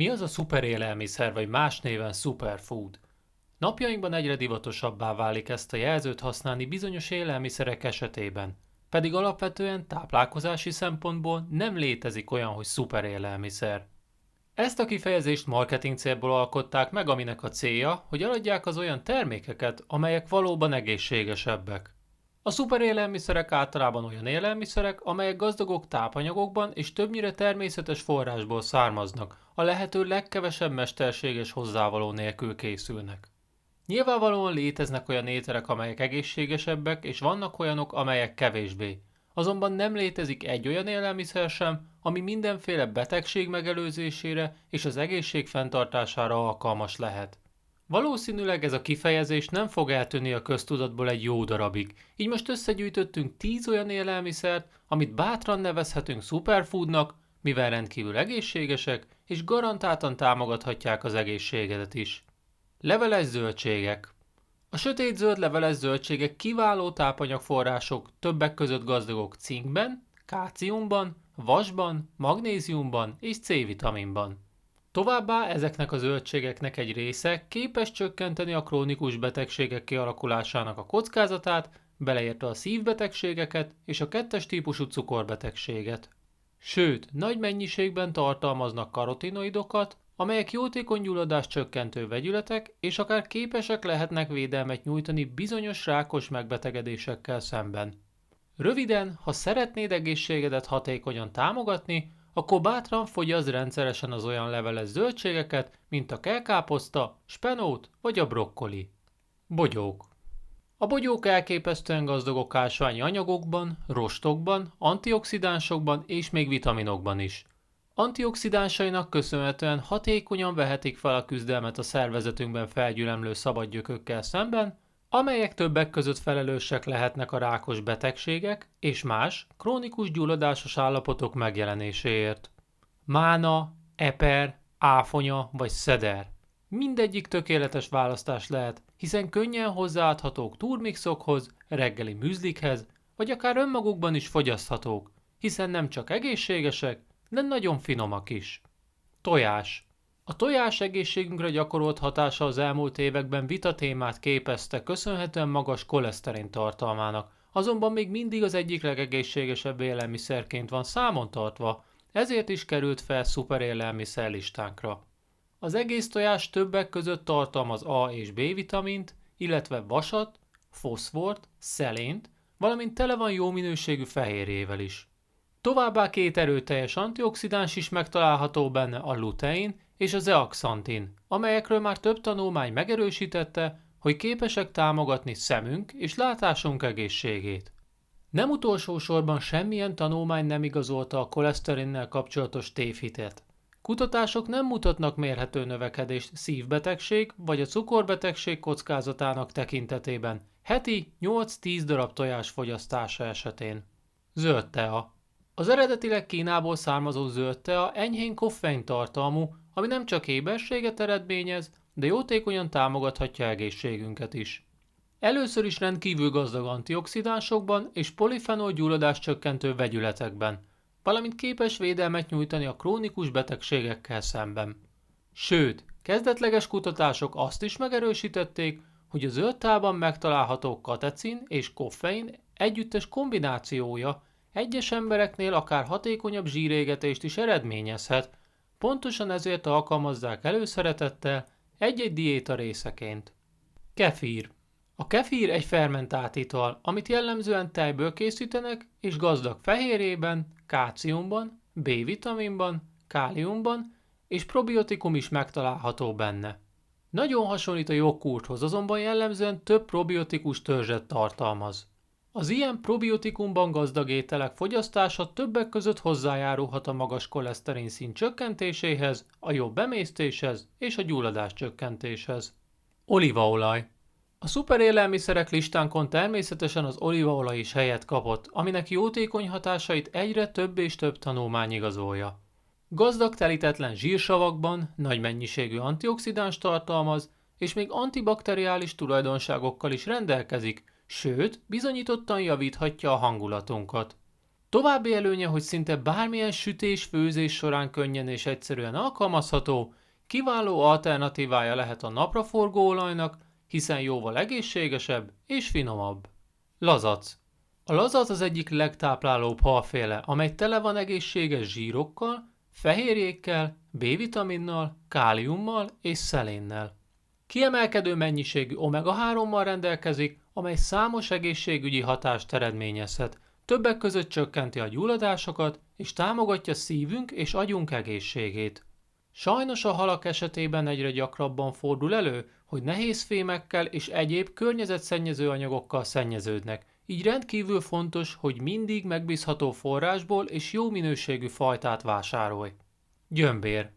Mi az a szuperélelmiszer, vagy más néven superfood? Napjainkban egyre divatosabbá válik ezt a jelzőt használni bizonyos élelmiszerek esetében, pedig alapvetően táplálkozási szempontból nem létezik olyan, hogy szuperélelmiszer. Ezt a kifejezést marketing célból alkották meg, aminek a célja, hogy eladják az olyan termékeket, amelyek valóban egészségesebbek. A szuperélelmiszerek általában olyan élelmiszerek, amelyek gazdagok tápanyagokban és többnyire természetes forrásból származnak, a lehető legkevesebb mesterséges hozzávaló nélkül készülnek. Nyilvánvalóan léteznek olyan ételek, amelyek egészségesebbek, és vannak olyanok, amelyek kevésbé. Azonban nem létezik egy olyan élelmiszer sem, ami mindenféle betegség megelőzésére és az egészség fenntartására alkalmas lehet. Valószínűleg ez a kifejezés nem fog eltűnni a köztudatból egy jó darabig, így most összegyűjtöttünk 10 olyan élelmiszert, amit bátran nevezhetünk superfoodnak, mivel rendkívül egészségesek és garantáltan támogathatják az egészségedet is. Leveles zöldségek. A sötétzöld leveles zöldségek kiváló tápanyagforrások, többek között gazdagok cinkben, kálciumban, vasban, magnéziumban és C-vitaminban. Továbbá ezeknek a zöldségeknek egy része képes csökkenteni a krónikus betegségek kialakulásának a kockázatát, beleértve a szívbetegségeket és a kettes típusú cukorbetegséget. Sőt, nagy mennyiségben tartalmaznak karotinoidokat, amelyek jótékony gyulladás csökkentő vegyületek, és akár képesek lehetnek védelmet nyújtani bizonyos rákos megbetegedésekkel szemben. Röviden, ha szeretnéd egészségedet hatékonyan támogatni, akkor bátran fogyaszt rendszeresen az olyan leveles zöldségeket, mint a kellkáposzta, spenót vagy a brokkoli. Bogyók. A bogyók elképesztően gazdagok ásványi anyagokban, rostokban, antioxidánsokban és még vitaminokban is. Antioxidánsainak köszönhetően hatékonyan vehetik fel a küzdelmet a szervezetünkben felgyülemlő szabadgyökökkel szemben, amelyek többek között felelősek lehetnek a rákos betegségek és más, krónikus gyulladásos állapotok megjelenéséért. Mána, eper, áfonya vagy szeder. Mindegyik tökéletes választás lehet, hiszen könnyen hozzáadhatók turmixokhoz, reggeli műzlikhez, vagy akár önmagukban is fogyaszthatók, hiszen nem csak egészségesek, de nagyon finomak is. Tojás. A tojás egészségünkre gyakorolt hatása az elmúlt években vitatémát képezte köszönhetően magas koleszterin tartalmának, azonban még mindig az egyik legegészségesebb élelmiszerként van számon tartva, ezért is került fel szuperélelmiszer listánkra. Az egész tojás többek között tartalmaz A és B vitamint, illetve vasat, foszfort, szelént, valamint tele van jó minőségű fehérjével is. Továbbá két erőteljes antioxidáns is megtalálható benne, a lutein és a zeaxantin, amelyekről már több tanulmány megerősítette, hogy képesek támogatni szemünk és látásunk egészségét. Nem utolsó sorban semmilyen tanulmány nem igazolta a koleszterinnel kapcsolatos tévhitet. Kutatások nem mutatnak mérhető növekedést szívbetegség vagy a cukorbetegség kockázatának tekintetében heti 8-10 darab tojás fogyasztása esetén. Zöld tea. Az eredetileg Kínából származó zöld tea enyhén koffein tartalmú, ami nem csak éberséget eredményez, de jótékonyan támogathatja egészségünket is. Először is rendkívül gazdag antioxidánsokban és polifenol gyulladás csökkentő vegyületekben, valamint képes védelmet nyújtani a krónikus betegségekkel szemben. Sőt, kezdetleges kutatások azt is megerősítették, hogy a zöld teában megtalálható katecin és koffein együttes kombinációja egyes embereknél akár hatékonyabb zsírégetést is eredményezhet, pontosan ezért alkalmazzák előszeretettel egy-egy diéta részeként. Kefír. A kefír egy fermentált ital, amit jellemzően tejből készítenek, és gazdag fehérjében, kálciumban, B-vitaminban, káliumban, és probiotikum is megtalálható benne. Nagyon hasonlít a joghurthoz, azonban jellemzően több probiotikus törzset tartalmaz. Az ilyen probiotikumban gazdag ételek fogyasztása többek között hozzájárulhat a magas koleszterin szint csökkentéséhez, a jobb emésztéshez és a gyulladás csökkentéshez. Olívaolaj. A szuperélelmiszerek listánkon természetesen az olívaolaj is helyet kapott, aminek jótékony hatásait egyre több és több tanulmány igazolja. Gazdag telítetlen zsírsavakban, nagy mennyiségű antioxidáns tartalmaz, és még antibakteriális tulajdonságokkal is rendelkezik, sőt, bizonyítottan javíthatja a hangulatunkat. További előnye, hogy szinte bármilyen sütés-főzés során könnyen és egyszerűen alkalmazható, kiváló alternatívája lehet a napraforgó olajnak, hiszen jóval egészségesebb és finomabb. Lazac. A lazac az egyik legtáplálóbb halféle, amely tele van egészséges zsírokkal, fehérjékkel, B-vitaminnal, káliummal és szelénnel. Kiemelkedő mennyiségű omega-3-mal rendelkezik, amely számos egészségügyi hatást eredményezhet, többek között csökkenti a gyulladásokat és támogatja szívünk és agyunk egészségét. Sajnos a halak esetében egyre gyakrabban fordul elő, hogy nehézfémekkel és egyéb környezetszennyező anyagokkal szennyeződnek, így rendkívül fontos, hogy mindig megbízható forrásból és jó minőségű fajtát vásárolj. Gyömbér.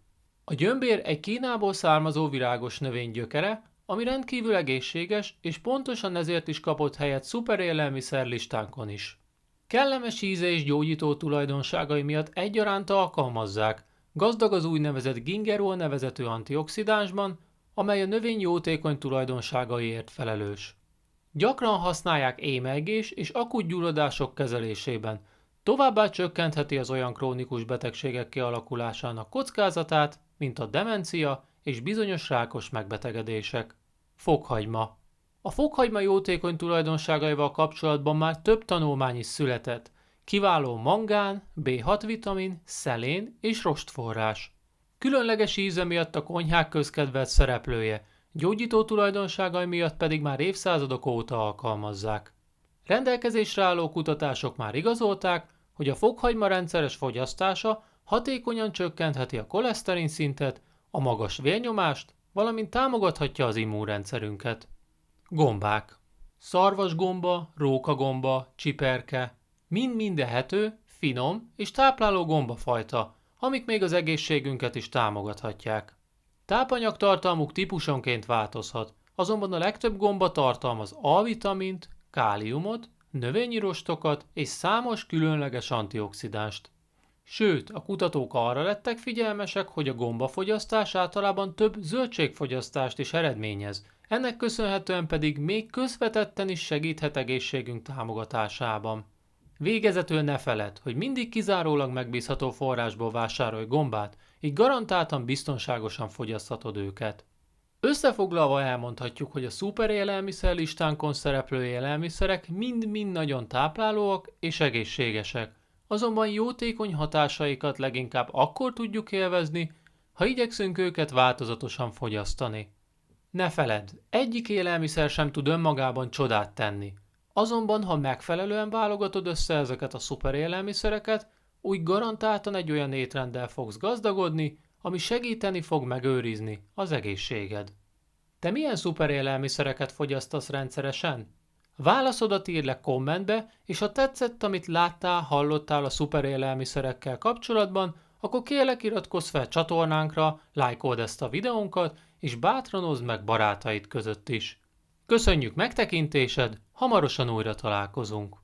A gyömbér egy Kínából származó virágos növény gyökere, ami rendkívül egészséges, és pontosan ezért is kapott helyet szuperélelmiszer listánkon is. Kellemes íze és gyógyító tulajdonságai miatt egyaránt alkalmazzák, gazdag az úgynevezett gingerol nevezetű antioxidánsban, amely a növény jótékony tulajdonságaiért felelős. Gyakran használják émelygés és akut gyulladások kezelésében, továbbá csökkentheti az olyan krónikus betegségek kialakulásának kockázatát, mint a demencia és bizonyos rákos megbetegedések. Fokhagyma. A fokhagyma jótékony tulajdonságaival kapcsolatban már több tanulmány is született. Kiváló mangán, B6 vitamin, szelén és rostforrás. Különleges íze miatt a konyhák közkedvelt szereplője, gyógyító tulajdonságai miatt pedig már évszázadok óta alkalmazzák. Rendelkezésre álló kutatások már igazolták, hogy a fokhagyma rendszeres fogyasztása hatékonyan csökkentheti a koleszterin szintet, a magas vérnyomást, valamint támogathatja az immunrendszerünket. Gombák. Szarvasgomba, rókagomba, csiperke, mind-mind ehető, finom és tápláló gombafajta, amik még az egészségünket is támogathatják. Tápanyagtartalmuk típusonként változhat, azonban a legtöbb gomba tartalmaz A-vitamint, káliumot, növényi rostokat és számos különleges antioxidánst. Sőt, a kutatók arra lettek figyelmesek, hogy a gombafogyasztás általában több zöldségfogyasztást is eredményez, ennek köszönhetően pedig még közvetetten is segíthet egészségünk támogatásában. Végezetül ne feledd, hogy mindig kizárólag megbízható forrásból vásárolj gombát, így garantáltan biztonságosan fogyaszthatod őket. Összefoglalva elmondhatjuk, hogy a szuperélelmiszer listánkon szereplő élelmiszerek mind-mind nagyon táplálóak és egészségesek, azonban jótékony hatásaikat leginkább akkor tudjuk élvezni, ha igyekszünk őket változatosan fogyasztani. Ne feledd, egyik élelmiszer sem tud önmagában csodát tenni. Azonban, ha megfelelően válogatod össze ezeket a szuperélelmiszereket, úgy garantáltan egy olyan étrenddel fogsz gazdagodni, ami segíteni fog megőrizni az egészséged. Te milyen szuperélelmiszereket fogyasztasz rendszeresen? Válaszodat írd le kommentbe, és ha tetszett, amit láttál, hallottál a szuperélelmiszerekkel kapcsolatban, akkor kérlek iratkozz fel csatornánkra, lájkold ezt a videónkat, és bátran oszd meg barátaid között is. Köszönjük megtekintésed, hamarosan újra találkozunk!